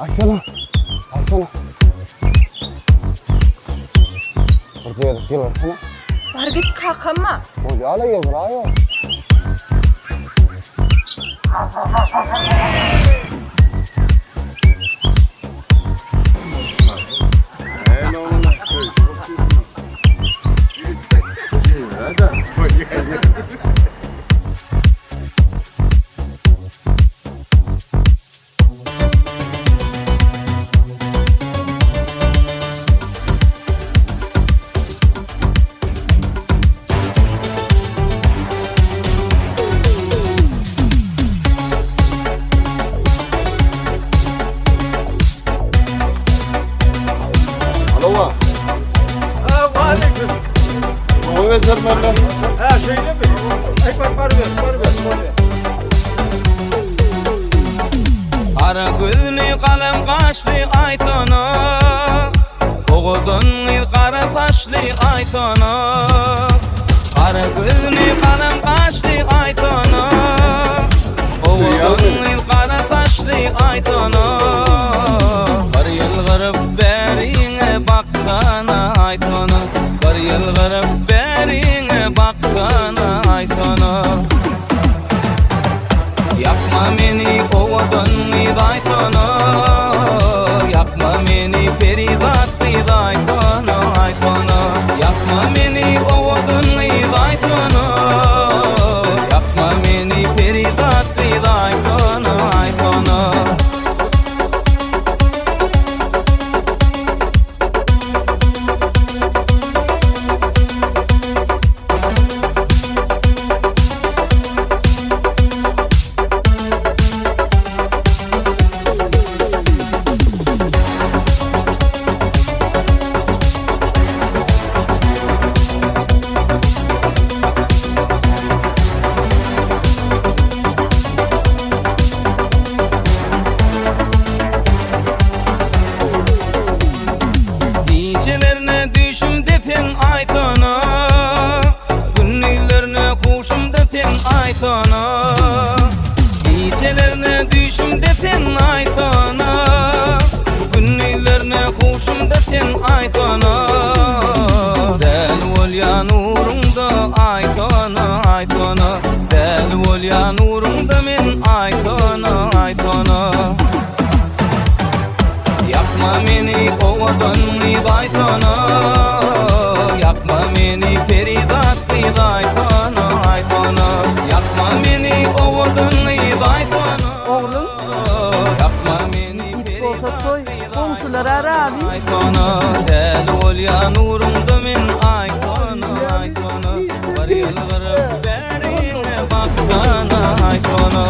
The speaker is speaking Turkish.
Aksana. Aksana. Percaya gel sana. Var git kalkama. O ya la gel buraya. Ha şeyle mi? Ekmek var ver. Ara gözlü kalem kaşlı aytana, oğudun il kara saçlı aytana. Ara gözlü kalem kaşlı aytana, oğudun il kara saçlı aytana. Bir yıl garip berine baktana aytana, bir yıl garip berine baktana aytana. Yapma beni ovadan idaytana, yapma beni peridat idaytana aytana. Yapma beni ovadan idaytana, yapma beni peridat idaytana aytana. Gecelerine düşüm desin aytana, günlerine kuşum desin aytana. Gecelerine düşüm desin aytana, günlerine kuşum desin aytana. Del ol ya nurumda aytana aytana, del ol ya nurumda men aytana aytana. Yapma beni ovadan idaytana, yapma beni peridat idaytana aytana. Yapma beni ovadan idaytana, Oğlum. yapma beni Olsa soy, peridat komşulara ara abi. aytana. Del ol ya nurumda men aytana aytana. Bir yıl garip berine baktana aytana.